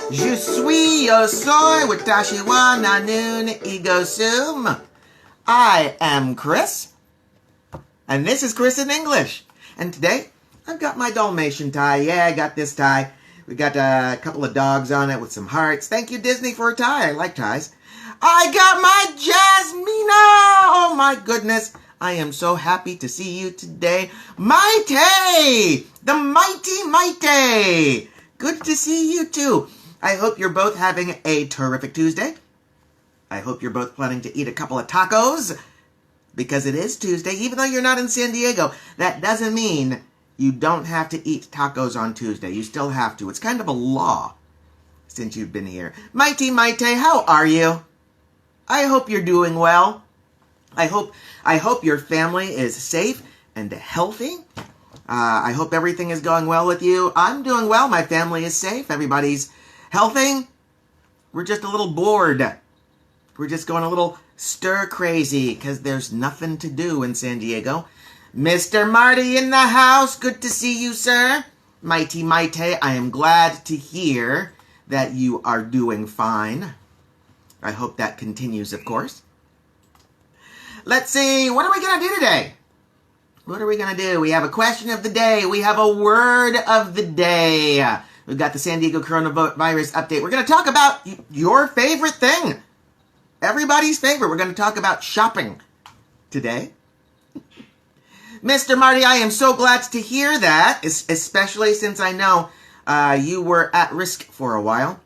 Je suis, yo soy, watashi wa nanun ego sum. I am Chris, and this is Chris in English. And today, I've got my Dalmatian tie. Yeah, I got this tie. We got a couple of dogs on it with some hearts. Thank you, Disney, for a tie. I like ties. I got my Jasmina! Oh, my goodness. I am so happy to see you today. Maite! The mighty Maite! Good to see you, too. I hope you're both having a terrific Tuesday. I hope you're both planning to eat a couple of tacos, because it is Tuesday. Even though you're not in San Diego, that doesn't mean you don't have to eat tacos on Tuesday. You still have to. It's kind of a law since you've been here. Mighty Maite, how are you? I hope you're doing well. I hope your family is safe and healthy. I hope everything is going well with you. I'm doing well. My family is safe. Everybody's healthy. We're just a little bored. We're just going a little stir crazy because there's nothing to do in San Diego. Mr. Marty in the house. Good to see you, sir. Mighty Maite, I am glad to hear that you are doing fine. I hope that continues, of course. Let's see, what are we going to do today? What are we going to do? We have a question of the day. We have a word of the day. We've got the San Diego coronavirus update. We're going to talk about your favorite thing. Everybody's favorite. We're going to talk about shopping today. Mr. Marty, I am so glad to hear that, especially since I know you were at risk for a while.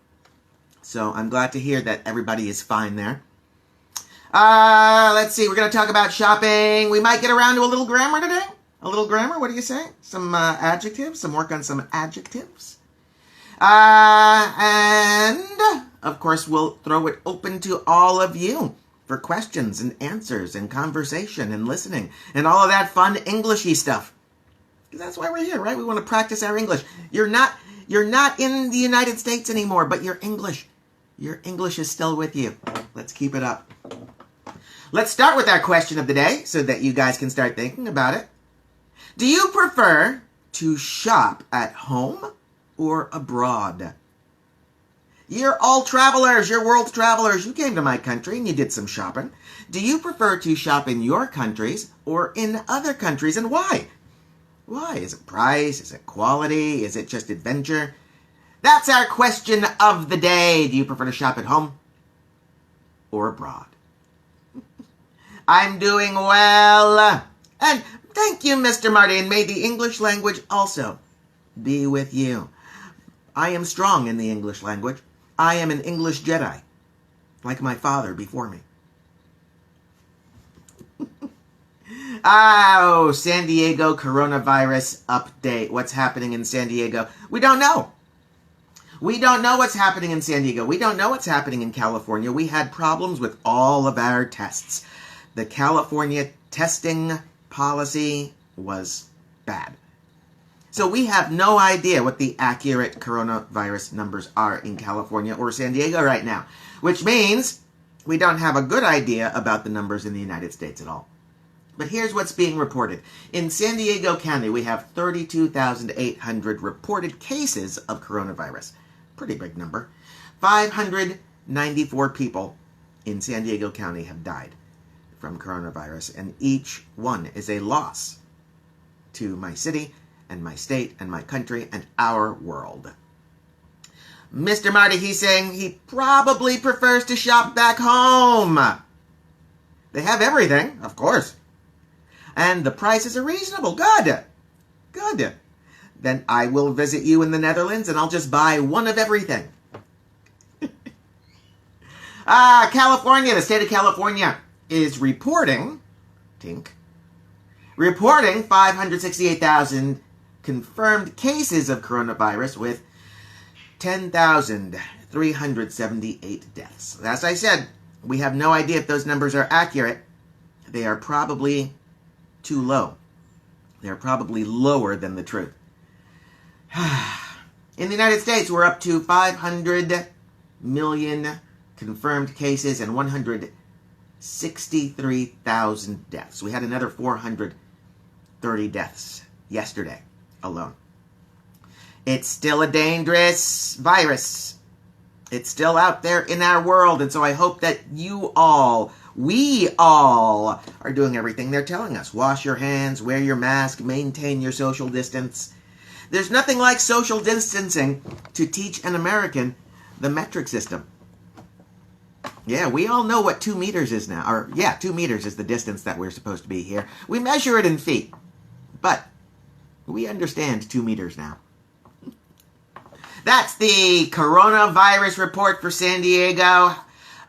So I'm glad to hear that everybody is fine there. Let's see. We're going to talk about shopping. We might get around to a little grammar today. A little grammar. What do you say? Some adjectives. Some work on some adjectives. And, of course, we'll throw it open to all of you for questions and answers and conversation and listening and all of that fun Englishy stuff. Because that's why we're here, right? We want to practice our English. You're not in the United States anymore, but your English is still with you. Let's keep it up. Let's start with our question of the day so that you guys can start thinking about it. Do you prefer to shop at home or abroad? You're all travelers. You're world travelers. You came to my country and you did some shopping. Do you prefer to shop in your countries or in other countries, and why? Why? Is it price? Is it quality? Is it just adventure? That's our question of the day. Do you prefer to shop at home or abroad? I'm doing well. And thank you, Mr. Marty, and may the English language also be with you. I am strong in the English language. I am an English Jedi, like my father before me. Oh, San Diego coronavirus update. What's happening in San Diego? We don't know. We don't know what's happening in San Diego. We don't know what's happening in California. We had problems with all of our tests. The California testing policy was bad. So we have no idea what the accurate coronavirus numbers are in California or San Diego right now, which means we don't have a good idea about the numbers in the United States at all. But here's what's being reported. In San Diego County, we have 32,800 reported cases of coronavirus. Pretty big number. 594 people in San Diego County have died from coronavirus, and each one is a loss to my city and my state and my country and our world. Mr. Marty, he's saying he probably prefers to shop back home. They have everything, of course. And the prices are reasonable. Good. Good. Then I will visit you in the Netherlands and I'll just buy one of everything. California, the state of California is reporting 568,000 confirmed cases of coronavirus with 10,378 deaths. As I said, we have no idea if those numbers are accurate. They are probably too low. They're probably lower than the truth. In the United States, we're up to 500 million confirmed cases and 163,000 deaths. We had another 430 deaths yesterday alone. It's still a dangerous virus. It's still out there in our world, and so I hope that we all are doing everything they're telling us. Wash your hands, wear your mask, maintain your social distance. There's nothing like social distancing to teach an American the metric system. Yeah, we all know what 2 meters is now. 2 meters is the distance that we're supposed to be here. We measure it in feet, but we understand 2 meters now. That's the coronavirus report for San Diego.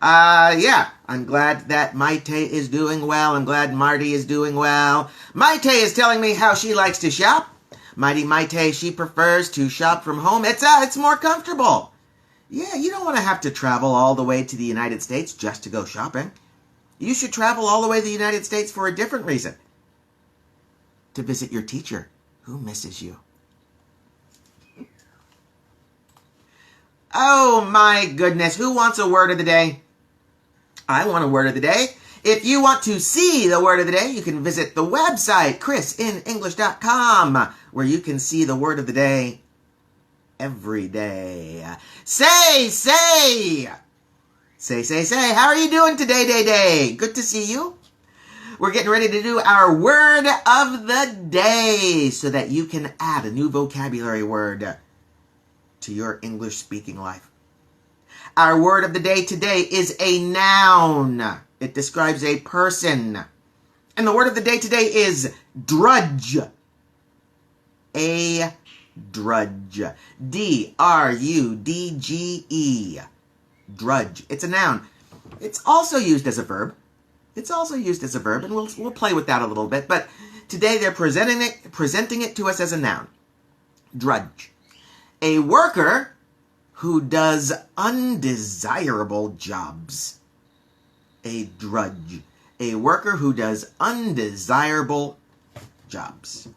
I'm glad that Maite is doing well. I'm glad Marty is doing well. Maite is telling me how she likes to shop. Mighty Maite, she prefers to shop from home. It's more comfortable. Yeah, you don't want to have to travel all the way to the United States just to go shopping. You should travel all the way to the United States for a different reason. To visit your teacher who misses you. Oh my goodness, who wants a word of the day? I want a word of the day. If you want to see the word of the day, you can visit the website, ChrisinEnglish.com, where you can see the word of the day every day. Say. How are you doing today, day? Good to see you. We're getting ready to do our word of the day so that you can add a new vocabulary word to your English speaking life. Our word of the day today is a noun. It describes a person. And the word of the day today is drudge. A drudge. D-R-U-D-G-E. Drudge. It's a noun. It's also used as a verb. And we'll play with that a little bit. But today they're presenting it to us as a noun. Drudge. A worker who does undesirable jobs. A drudge. A worker who does undesirable jobs.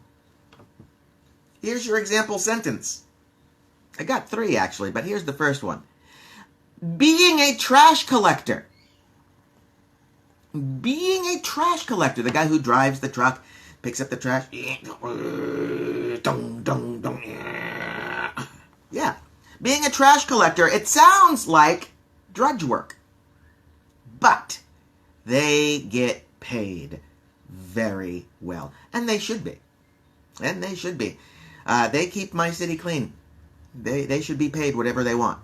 Here's your example sentence. I got 3 actually, but here's the first one. Being a trash collector. Being a trash collector. The guy who drives the truck, picks up the trash. Yeah. Being a trash collector, it sounds like drudge work. But they get paid very well. And they should be. They keep my city clean. They should be paid whatever they want.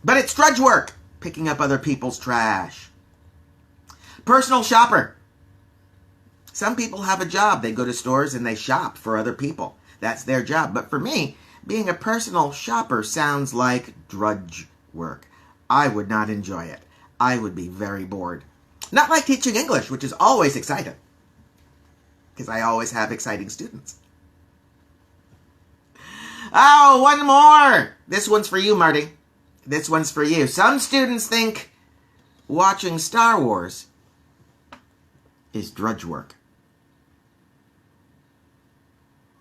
But it's drudge work, picking up other people's trash. Personal shopper. Some people have a job. They go to stores and they shop for other people. That's their job. But for me, being a personal shopper sounds like drudge work. I would not enjoy it. I would be very bored. Not like teaching English, which is always exciting. Because I always have exciting students. Oh, one more. This one's for you, Marty. This one's for you. Some students think watching Star Wars is drudge work.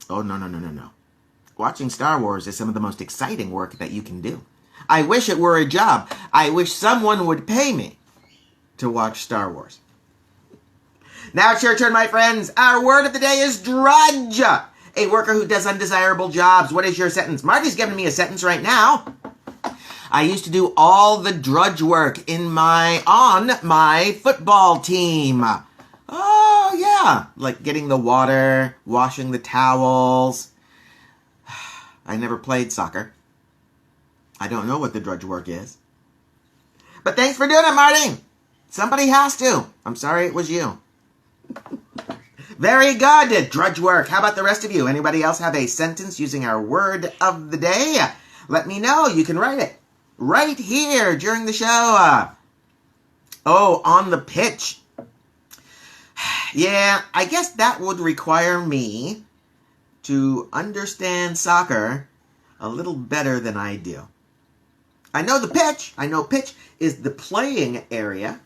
Oh, no. Watching Star Wars is some of the most exciting work that you can do. I wish it were a job. I wish someone would pay me to watch Star Wars. Now it's your turn, my friends. Our word of the day is drudge. A worker who does undesirable jobs. What is your sentence? Marty's giving me a sentence right now. I used to do all the drudge work on my football team. Oh, yeah. Like getting the water, washing the towels. I never played soccer. I don't know what the drudge work is. But thanks for doing it, Marty. Somebody has to. I'm sorry it was you. Very good. Drudge work. How about the rest of you? Anybody else have a sentence using our word of the day? Let me know. You can write it right here during the show. On the pitch. Yeah, I guess that would require me to understand soccer a little better than I do. I know the pitch. I know pitch is the playing area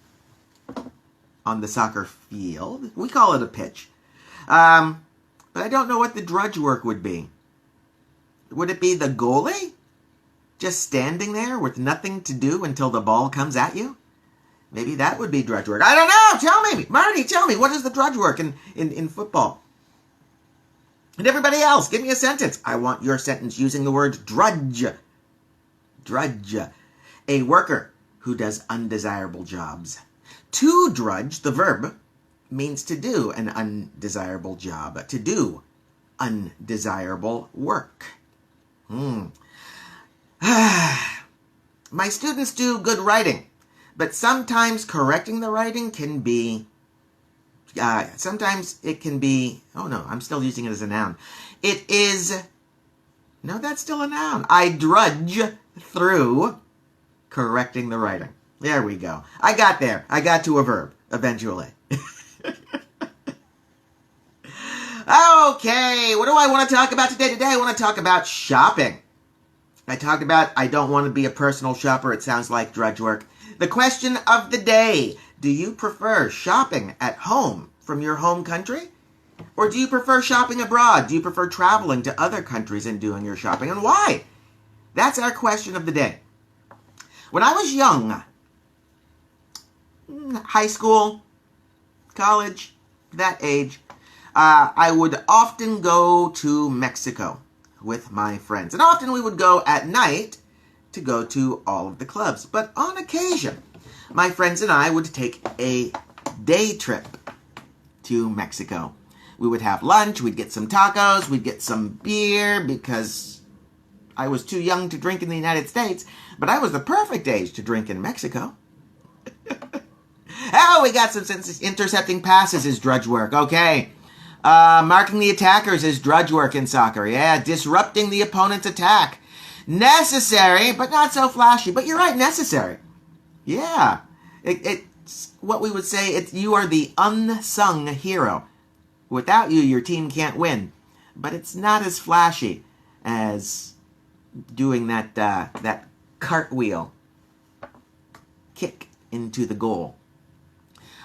on the soccer field. We call it a pitch. But I don't know what the drudge work would be. Would it be the goalie? Just standing there with nothing to do until the ball comes at you? Maybe that would be drudge work. I don't know. Tell me. Marty, tell me. What is the drudge work in football? And everybody else, give me a sentence. I want your sentence using the word drudge. Drudge. a worker who does undesirable jobs. To drudge, the verb, means to do an undesirable job, to do undesirable work. My students do good writing, but sometimes correcting the writing can be, sometimes it can be, oh no, I'm still using it as a noun. It is, no, that's still a noun. I drudge through correcting the writing. There we go. I got there. I got to a verb, eventually. Okay, what do I want to talk about today? Today I want to talk about shopping. I talked about I don't want to be a personal shopper. It sounds like drudge work. The question of the day, do you prefer shopping at home from your home country? Or do you prefer shopping abroad? Do you prefer traveling to other countries and doing your shopping? And why? That's our question of the day. When I was young, high school, college, that age, I would often go to Mexico with my friends. And often we would go at night to go to all of the clubs. But on occasion, my friends and I would take a day trip to Mexico. We would have lunch, we'd get some tacos, we'd get some beer, because I was too young to drink in the United States, but I was the perfect age to drink in Mexico. Oh, we got some intercepting passes is drudge work. Okay. Marking the attackers is drudge work in soccer. Yeah, disrupting the opponent's attack. Necessary, but not so flashy. But you're right, necessary. Yeah. It's what we would say, you are the unsung hero. Without you, your team can't win. But it's not as flashy as doing that cartwheel kick into the goal.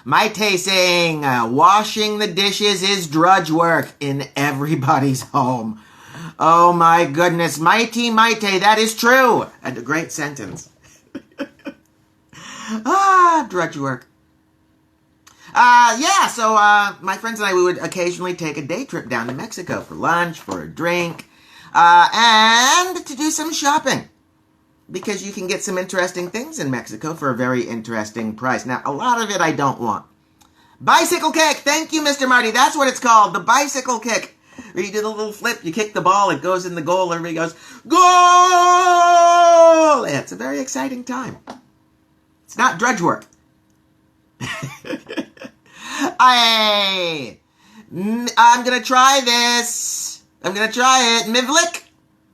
Maite saying, washing the dishes is drudge work in everybody's home. Oh my goodness, Maite, that is true. And a great sentence. Drudge work. So my friends and I, we would occasionally take a day trip down to Mexico for lunch, for a drink, and to do some shopping. Because you can get some interesting things in Mexico for a very interesting price. Now, a lot of it I don't want. Bicycle kick! Thank you, Mr. Marty. That's what it's called, the bicycle kick. Where you do the little flip, you kick the ball, it goes in the goal, everybody goes, goal! Yeah, it's a very exciting time. It's not drudge work. I'm going to try this. I'm going to try it.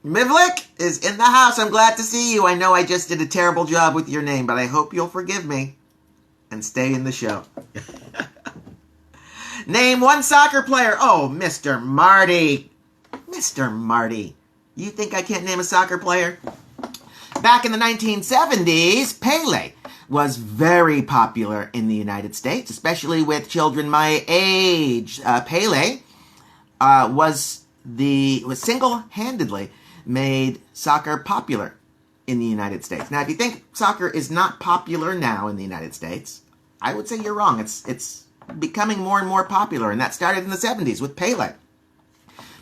Mivlik is in the house. I'm glad to see you. I know I just did a terrible job with your name, but I hope you'll forgive me and stay in the show. Name one soccer player. Oh, Mr. Marty. Mr. Marty. You think I can't name a soccer player? Back in the 1970s, Pele was very popular in the United States, especially with children my age. Pele was single-handedly made soccer popular in the United States. Now, if you think soccer is not popular now in the United States, I would say you're wrong. It's becoming more and more popular, and that started in the 70s with Pele.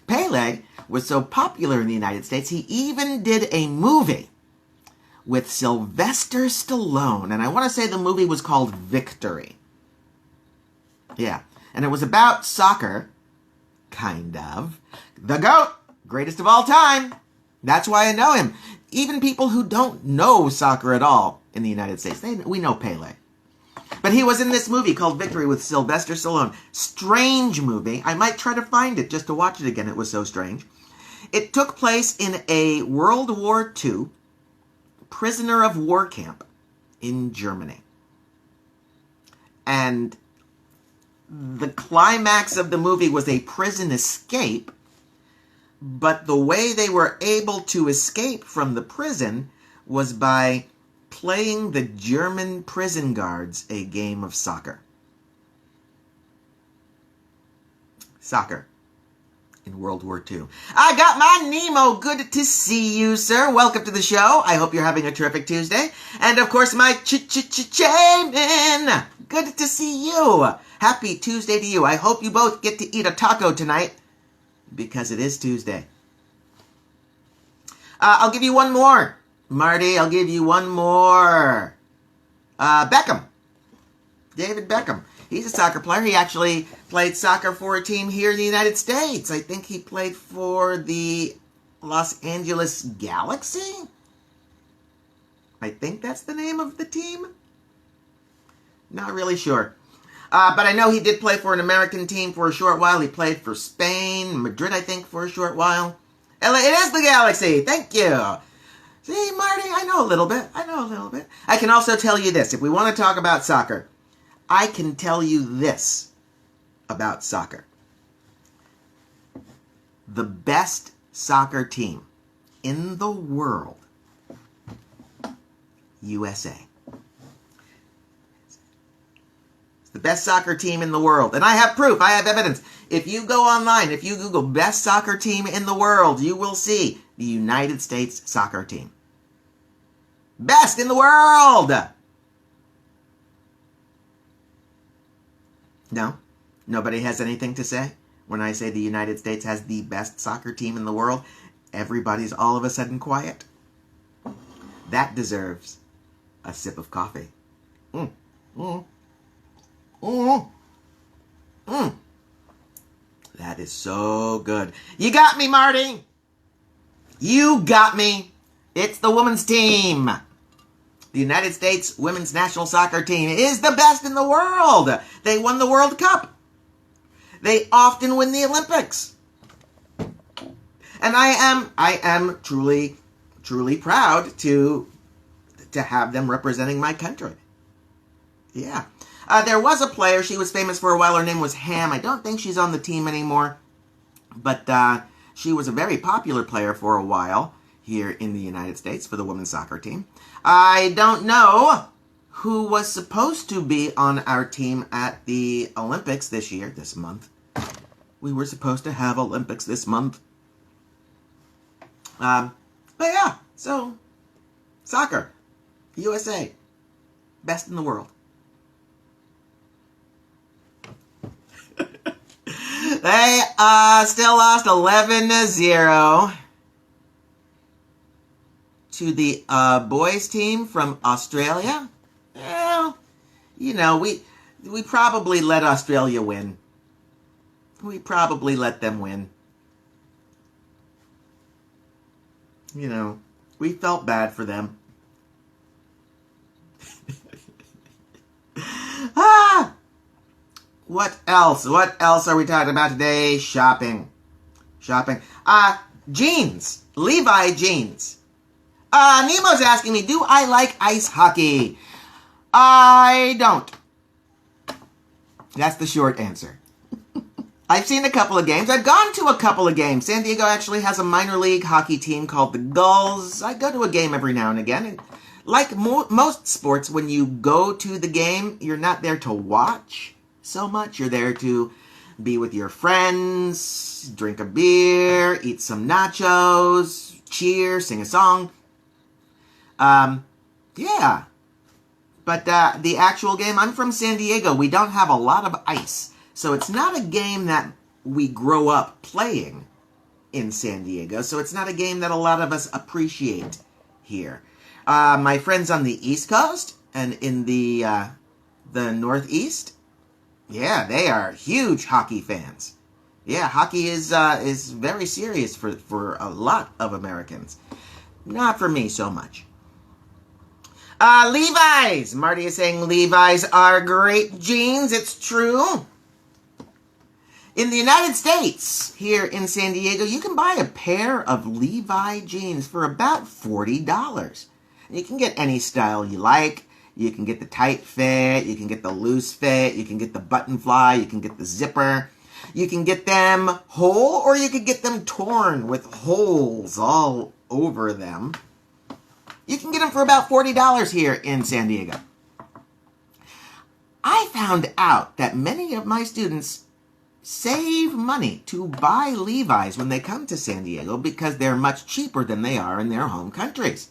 Pele was so popular in the United States, he even did a movie with Sylvester Stallone, and I want to say the movie was called Victory. Yeah, and it was about soccer, kind of. The GOAT, greatest of all time. That's why I know him. Even people who don't know soccer at all in the United States, we know Pele. But he was in this movie called Victory with Sylvester Stallone. Strange movie. I might try to find it just to watch it again. It was so strange. It took place in a World War II prisoner of war camp in Germany. And the climax of the movie was a prison escape, but the way they were able to escape from the prison was by playing the German prison guards a game of soccer. Soccer in World War II. I got my Nemo. Good to see you, sir. Welcome to the show. I hope you're having a terrific Tuesday. And, of course, my Jamin. Good to see you. Happy Tuesday to you. I hope you both get to eat a taco tonight because it is Tuesday. I'll give you one more. Marty, I'll give you one more. Beckham. David Beckham. He's a soccer player. He actually played soccer for a team here in the United States. I think he played for the Los Angeles Galaxy. I think that's the name of the team. Not really sure. But I know he did play for an American team for a short while. He played for Spain, Madrid, I think, for a short while. It is the Galaxy. Thank you. See, Marty, I know a little bit. I can also tell you this. If we want to talk about soccer, I can tell you this about soccer. The best soccer team in the world, USA. It's the best soccer team in the world. And I have proof. I have evidence. If you go online, if you Google best soccer team in the world, you will see the United States soccer team. Best in the world! No? Nobody has anything to say? When I say the United States has the best soccer team in the world, everybody's all of a sudden quiet? That deserves a sip of coffee. That is so good. You got me, Marty! You got me! It's the women's team! The United States women's national soccer team is the best in the world. They won the World Cup. They often win the Olympics. And I am truly proud to have them representing my country. Yeah. There was a player, she was famous for a while, her name was Ham. I don't think she's on the team anymore. But she was a very popular player for a while here in the United States for the women's soccer team. I don't know who was supposed to be on our team at the Olympics this month. We were supposed to have Olympics this month. But yeah, so soccer, USA, best in the world. They still lost 11-0 to the boys team from Australia. Well, you know, we probably let Australia win. We probably let them win. You know, we felt bad for them. What else? What else are we talking about today? Shopping. Jeans. Levi jeans. Nemo's asking me, do I like ice hockey? I don't. That's the short answer. I've seen a couple of games. I've gone to a couple of games. San Diego actually has a minor league hockey team called the Gulls. I go to a game every now and again. And like most sports, when you go to the game, you're not there to watch so much. You're there to be with your friends, drink a beer, eat some nachos, cheer, sing a song. Yeah. But the actual game, I'm from San Diego. We don't have a lot of ice. So it's not a game that we grow up playing in San Diego. So it's not a game that a lot of us appreciate here. My friends on the East Coast and in the Northeast, yeah, they are huge hockey fans. Yeah, hockey is very serious for a lot of Americans. Not for me so much. Levi's. Marty is saying Levi's are great jeans. It's true. In the United States, here in San Diego, you can buy a pair of Levi jeans for about $40. You can get any style you like. You can get the tight fit. You can get the loose fit. You can get the button fly. You can get the zipper. You can get them whole, or you could get them torn with holes all over them. You can get them for about $40 here in San Diego. I found out that many of my students save money to buy Levi's when they come to San Diego because they're much cheaper than they are in their home countries.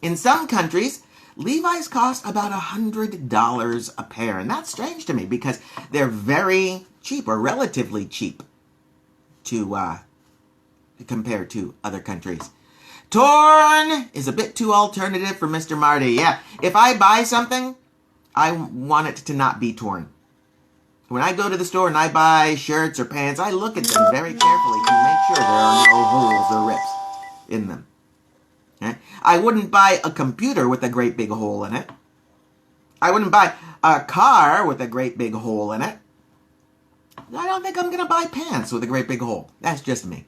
In some countries, Levi's cost about $100 a pair, and that's strange to me because they're very cheap, or relatively cheap, to compared to other countries. Torn is a bit too alternative for Mr. Marty. Yeah, if I buy something, I want it to not be torn. When I go to the store and I buy shirts or pants, I look at them very carefully to make sure there are no holes or rips in them. Okay? I wouldn't buy a computer with a great big hole in it. I wouldn't buy a car with a great big hole in it. I don't think I'm going to buy pants with a great big hole. That's just me.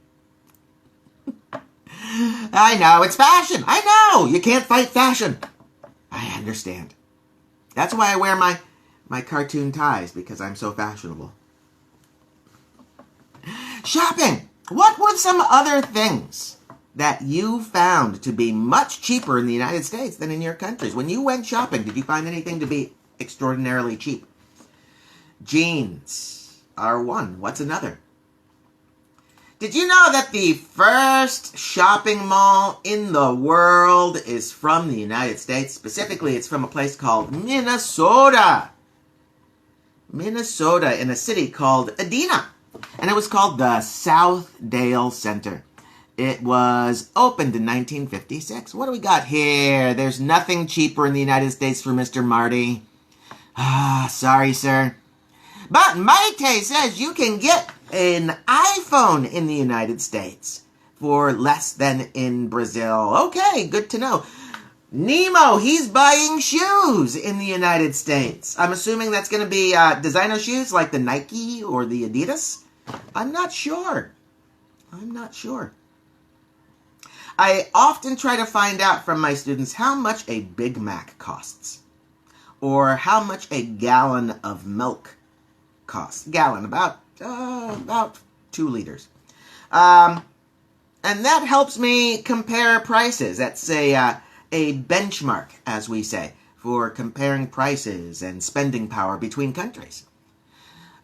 I know, it's fashion. I know, you can't fight fashion. I understand. That's why I wear my cartoon ties, because I'm so fashionable. Shopping. What were some other things that you found to be much cheaper in the United States than in your countries? When you went shopping, did you find anything to be extraordinarily cheap? Jeans are one. What's another? Did you know that the first shopping mall in the world is from the United States? Specifically, it's from a place called Minnesota. Minnesota, in a city called Edina. And it was called the Southdale Center. It was opened in 1956. What do we got here? There's nothing cheaper in the United States for Mr. Marty. Sorry, sir. But Maite says you can get an iPhone in the United States for less than in Brazil. Okay, good to know. Nemo, he's buying shoes in the United States. I'm assuming that's going to be designer shoes like the Nike or the Adidas. I'm not sure. I often try to find out from my students how much a Big Mac costs, or how much a gallon of milk costs. Gallon, about 2 liters. And that helps me compare prices. That's a benchmark, as we say, for comparing prices and spending power between countries.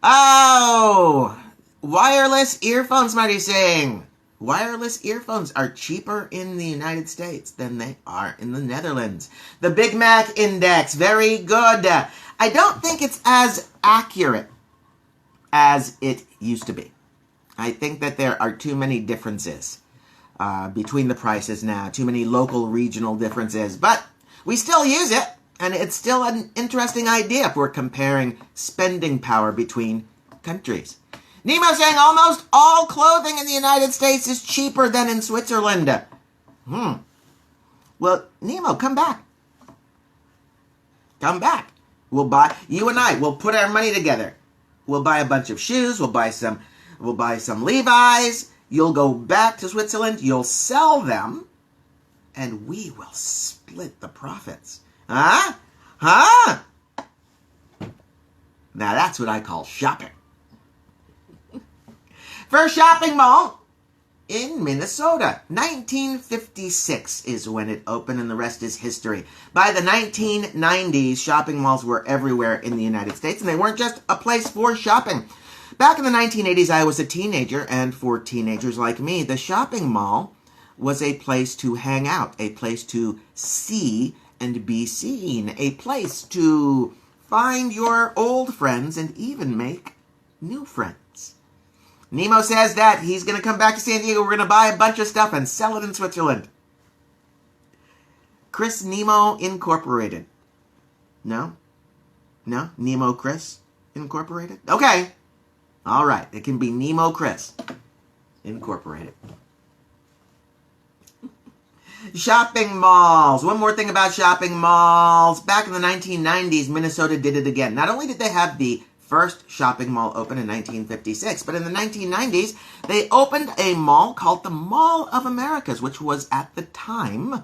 Oh, wireless earphones, Marty's saying. Wireless earphones are cheaper in the United States than they are in the Netherlands. The Big Mac Index, very good. I don't think it's as accurate as it used to be. I think that there are too many differences between the prices now, too many local, regional differences, but we still use it, and it's still an interesting idea for comparing spending power between countries. Nemo saying almost all clothing in the United States is cheaper than in Switzerland. Well, Nemo, come back. Come back. You and I will put our money together. We'll buy a bunch of shoes. We'll buy some Levi's. You'll go back to Switzerland. You'll sell them. And we will split the profits. Huh? Now that's what I call shopping. First shopping mall in Minnesota. 1956 is when it opened, and the rest is history. By the 1990s, shopping malls were everywhere in the United States, and they weren't just a place for shopping. Back in the 1980s, I was a teenager, and for teenagers like me, the shopping mall was a place to hang out, a place to see and be seen, a place to find your old friends and even make new friends. Nemo says that he's going to come back to San Diego. We're going to buy a bunch of stuff and sell it in Switzerland. Chris Nemo Incorporated. No? Nemo Chris Incorporated? Okay. All right. It can be Nemo Chris Incorporated. Shopping malls. One more thing about shopping malls. Back in the 1990s, Minnesota did it again. Not only did they have the first shopping mall open in 1956, but in the 1990s, they opened a mall called the Mall of Americas, which was at the time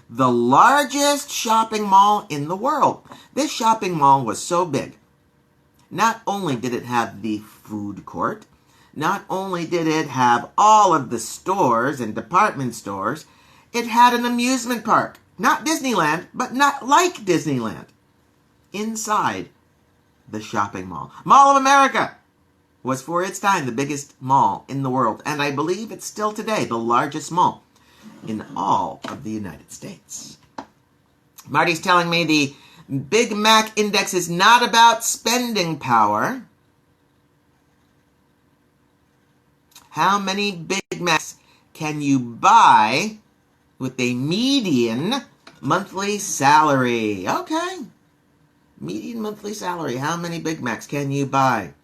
the largest shopping mall in the world. This shopping mall was so big. Not only did it have the food court, not only did it have all of the stores and department stores, it had an amusement park. Not Disneyland, but not like Disneyland. Inside the shopping mall. Mall of America was for its time the biggest mall in the world, and I believe it's still today the largest mall in all of the United States. Marty's telling me the Big Mac Index is not about spending power. How many Big Macs can you buy with a median monthly salary. Okay. Median monthly salary. How many Big Macs can you buy?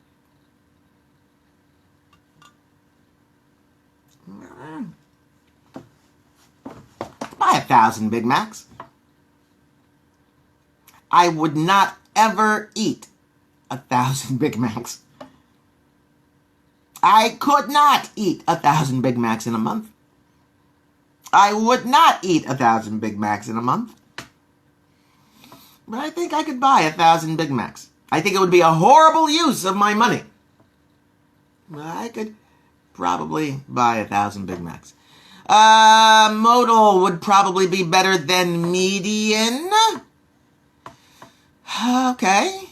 Buy 1,000 Big Macs. I would not ever eat 1,000 Big Macs. I could not eat 1,000 Big Macs in a month. I would not eat 1,000 Big Macs in a month. But I think I could buy 1,000 Big Macs. I think it would be a horrible use of my money. But I could probably buy 1,000 Big Macs. Modal would probably be better than median. Okay.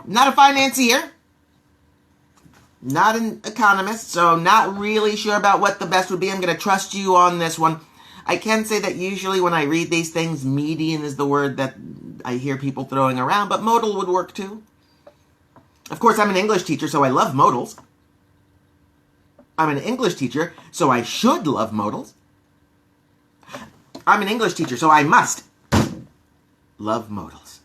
Not a financier. Not an economist, so not really sure about what the best would be. I'm going to trust you on this one. I can say that usually when I read these things, median is the word that I hear people throwing around, but modal would work too. Of course, I'm an English teacher, so I love modals. I'm an English teacher, so I should love modals. I'm an English teacher, so I must love modals.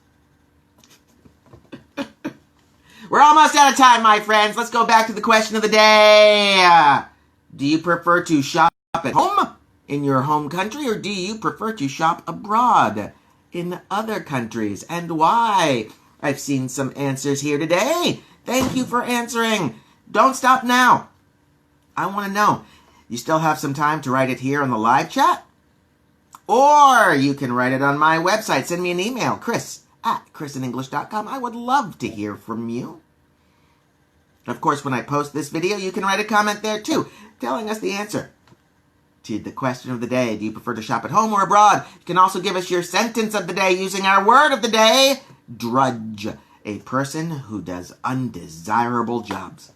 We're almost out of time, my friends. Let's go back to the question of the day. Do you prefer to shop at home in your home country, or do you prefer to shop abroad in other countries, and why? I've seen some answers here today. Thank you for answering. Don't stop now. I want to know. You still have some time to write it here on the live chat? Or you can write it on my website. Send me an email, chris@chrisinenglish.com. I would love to hear from you. Of course, when I post this video, you can write a comment there too, telling us the answer to the question of the day. Do you prefer to shop at home or abroad? You can also give us your sentence of the day using our word of the day, drudge, a person who does undesirable jobs.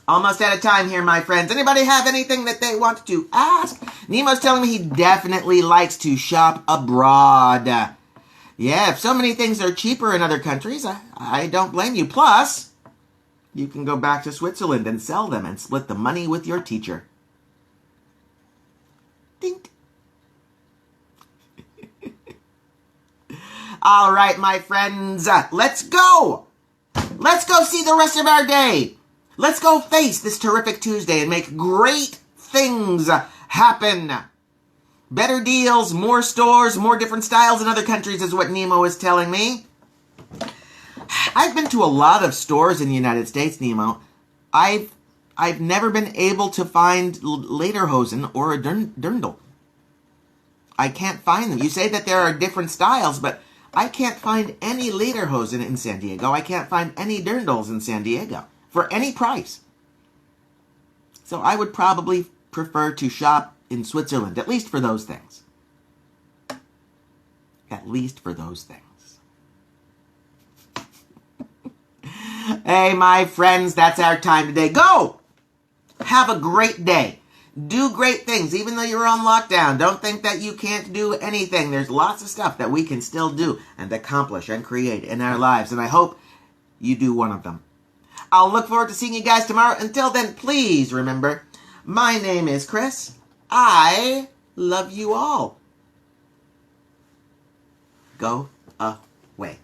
Almost out of time here, my friends. Anybody have anything that they want to ask? Nemo's telling me he definitely likes to shop abroad. Yeah, if so many things are cheaper in other countries, I don't blame you. Plus, you can go back to Switzerland and sell them and split the money with your teacher. Dink. All right, my friends, let's go. Let's go see the rest of our day. Let's go face this terrific Tuesday and make great things happen. Better deals, more stores, more different styles in other countries is what Nemo is telling me. I've been to a lot of stores in the United States, Nemo. I've never been able to find lederhosen or a dirndl. I can't find them. You say that there are different styles, but I can't find any lederhosen in San Diego. I can't find any dirndls in San Diego for any price. So I would probably prefer to shop in Switzerland, at least for those things. At least for those things. Hey, my friends, that's our time today. Go! Have a great day. Do great things, even though you're on lockdown. Don't think that you can't do anything. There's lots of stuff that we can still do and accomplish and create in our lives, and I hope you do one of them. I'll look forward to seeing you guys tomorrow. Until then, please remember, my name is Chris. I love you all. Go away.